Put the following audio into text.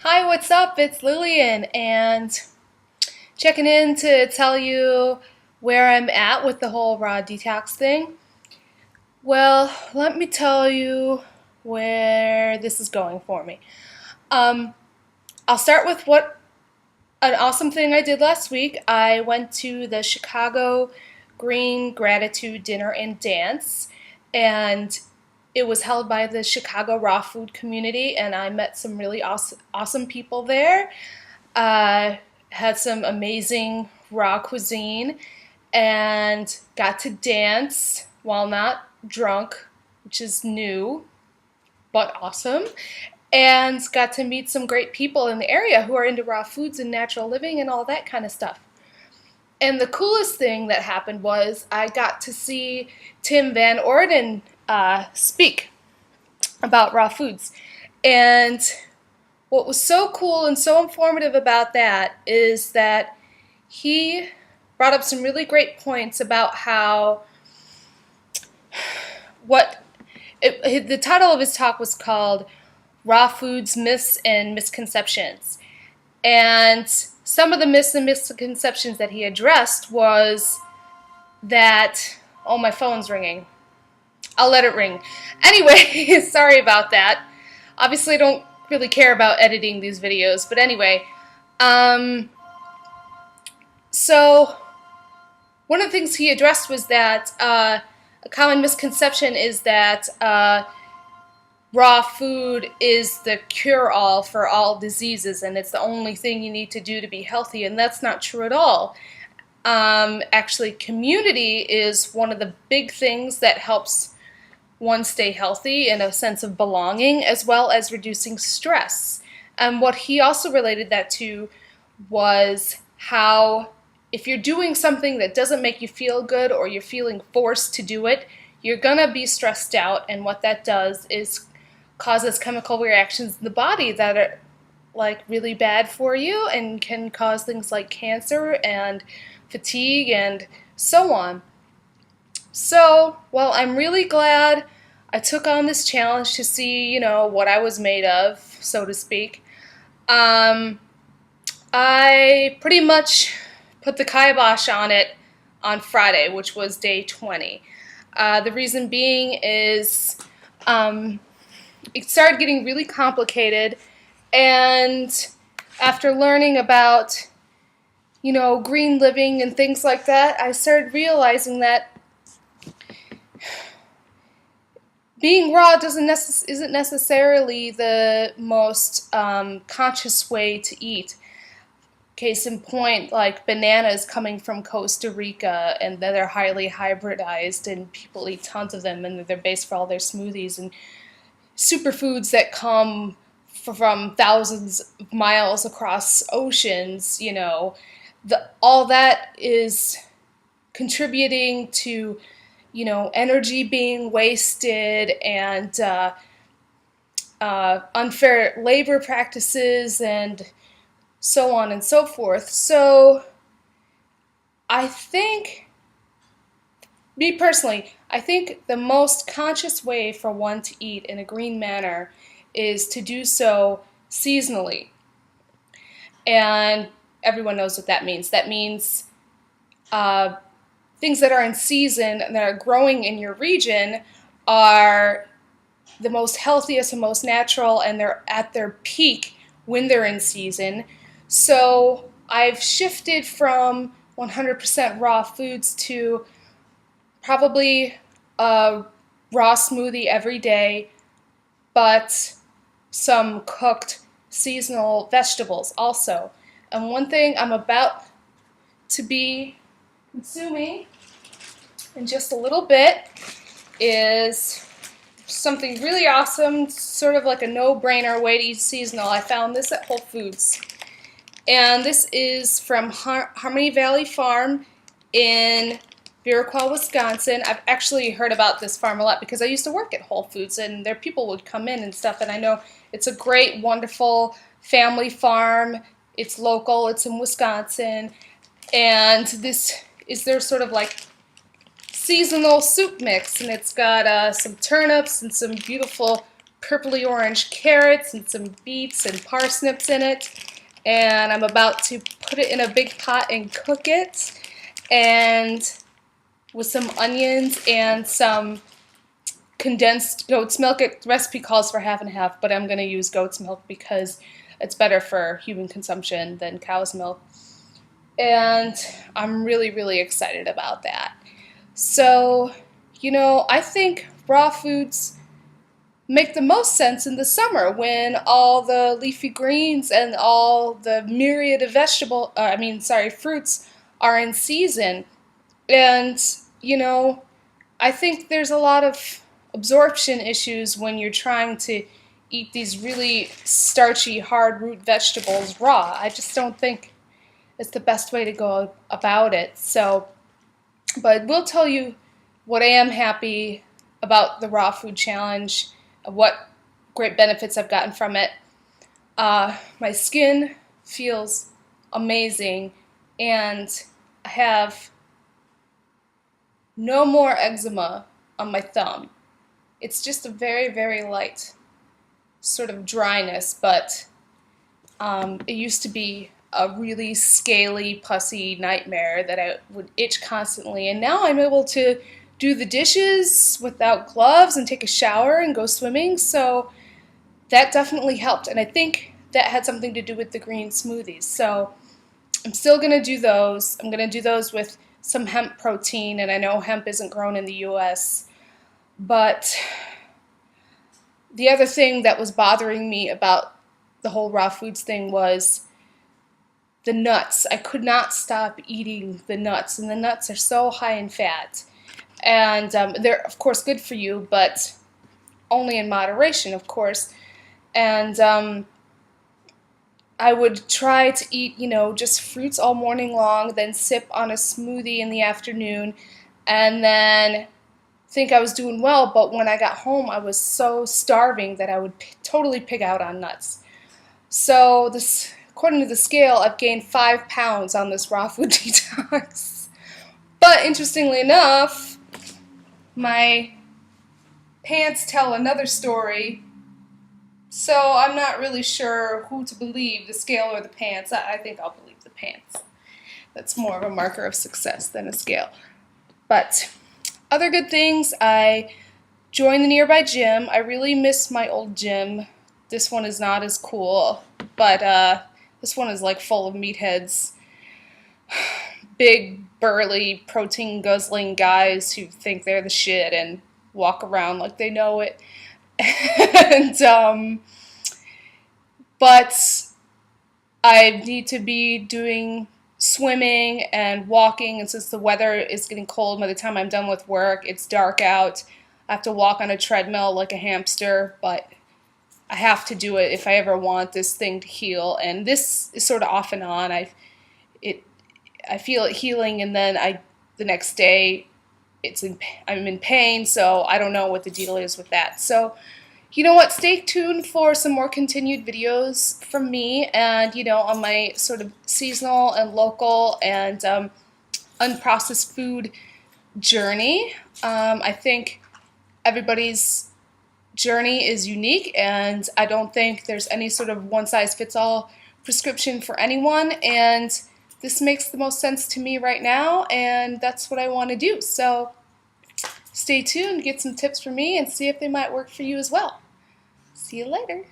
Hi, what's up? It's Lillian, and checking in to tell you where I'm at with the whole raw detox thing. Well, let me tell you where this is going for me. Um, I'll start with what an awesome thing I did last week. I went to the Chicago Green Gratitude Dinner and Dance, and it was held by the Chicago raw food community, and I met some really awesome people there. Had some amazing raw cuisine and got to dance while not drunk, which is new but awesome. And got to meet some great people in the area who are into raw foods and natural living and all that kind of stuff. And the coolest thing that happened was I got to see Tim Van Orden speak about raw foods. And what was so cool and so informative about that is that he brought up some really great points about how the title of his talk was called Raw Foods, Myths and Misconceptions. And some of the myths and misconceptions that he addressed was that, oh, my phone's ringing. I'll let it ring. Anyway, sorry about that. Obviously, I don't really care about editing these videos, but anyway. So, one of the things he addressed was that a common misconception is that raw food is the cure-all for all diseases, and it's the only thing you need to do to be healthy, and that's not true at all. Actually, community is one of the big things that helps one stay healthy and a sense of belonging, as well as reducing stress. And what he also related that to was how if you're doing something that doesn't make you feel good or you're feeling forced to do it, you're gonna be stressed out, and what that does is causes chemical reactions in the body that are like really bad for you and can cause things like cancer and fatigue and so on. So, well, I'm really glad I took on this challenge to see, what I was made of, so to speak. I pretty much put the kibosh on it on Friday, which was day 20. The reason being is it started getting really complicated, and after learning about, green living and things like that, I started realizing that being raw isn't necessarily the most conscious way to eat. Case in point, like bananas coming from Costa Rica, and they're highly hybridized, and people eat tons of them, and they're based for all their smoothies, and superfoods that come from thousands of miles across oceans, all that is contributing to, energy being wasted and unfair labor practices and so on and so forth. So I think, me personally, I think the most conscious way for one to eat in a green manner is to do so seasonally. And everyone knows what that means. That means things that are in season and that are growing in your region are the most healthiest and most natural, and they're at their peak when they're in season. So I've shifted from 100% raw foods to probably a raw smoothie every day, but some cooked seasonal vegetables also. And one thing I'm about to be consuming in just a little bit is something really awesome, sort of like a no-brainer way to eat seasonal. I found this at Whole Foods. And this is from Harmony Valley Farm in Viroqua, Wisconsin. I've actually heard about this farm a lot because I used to work at Whole Foods, and their people would come in and stuff, and I know it's a great, wonderful family farm. It's local, it's in Wisconsin, and this is their sort of like seasonal soup mix, and it's got some turnips and some beautiful purpley orange carrots and some beets and parsnips in it, and I'm about to put it in a big pot and cook it, and with some onions and some condensed goat's milk. The recipe calls for half and half, but I'm going to use goat's milk because it's better for human consumption than cow's milk. And I'm really, really excited about that. So, I think raw foods make the most sense in the summer when all the leafy greens and all the myriad of fruits are in season. And, I think there's a lot of absorption issues when you're trying to eat these really starchy, hard root vegetables raw. I just don't think it's the best way to go about it. So, but we'll tell you what I am happy about the raw food challenge, what great benefits I've gotten from it. My skin feels amazing, and I have no more eczema on my thumb. It's just a very, very light sort of dryness, but it used to be a really scaly, pussy nightmare that I would itch constantly, and now I'm able to do the dishes without gloves and take a shower and go swimming, so that definitely helped, and I think that had something to do with the green smoothies. So I'm still going to do those. I'm going to do those with some hemp protein, and I know hemp isn't grown in the US, but the other thing that was bothering me about the whole raw foods thing was the nuts. I could not stop eating the nuts, and the nuts are so high in fat. And they're, of course, good for you, but only in moderation, of course. And I would try to eat, just fruits all morning long, then sip on a smoothie in the afternoon, and then think I was doing well, but when I got home, I was so starving that I would totally pig out on nuts. So according to the scale, I've gained 5 pounds on this raw food detox. But interestingly enough, my pants tell another story, so I'm not really sure who to believe, the scale or the pants. I think I'll believe the pants. That's more of a marker of success than a scale. But other good things, I joined the nearby gym. I really miss my old gym. This one is not as cool, but this one is like full of meatheads. Big, burly, protein-guzzling guys who think they're the shit and walk around like they know it. And, but I need to be doing swimming and walking, and since the weather is getting cold, by the time I'm done with work, it's dark out. I have to walk on a treadmill like a hamster, but I have to do it if I ever want this thing to heal. And this is sort of off and on. I feel it healing, and then the next day I'm in pain, so I don't know what the deal is with that. So, you know what? Stay tuned for some more continued videos from me, and on my sort of seasonal and local and unprocessed food journey. I think everybody's journey is unique, and I don't think there's any sort of one-size-fits-all prescription for anyone, and this makes the most sense to me right now, and that's what I want to do. So stay tuned, get some tips from me, and see if they might work for you as well. See you later.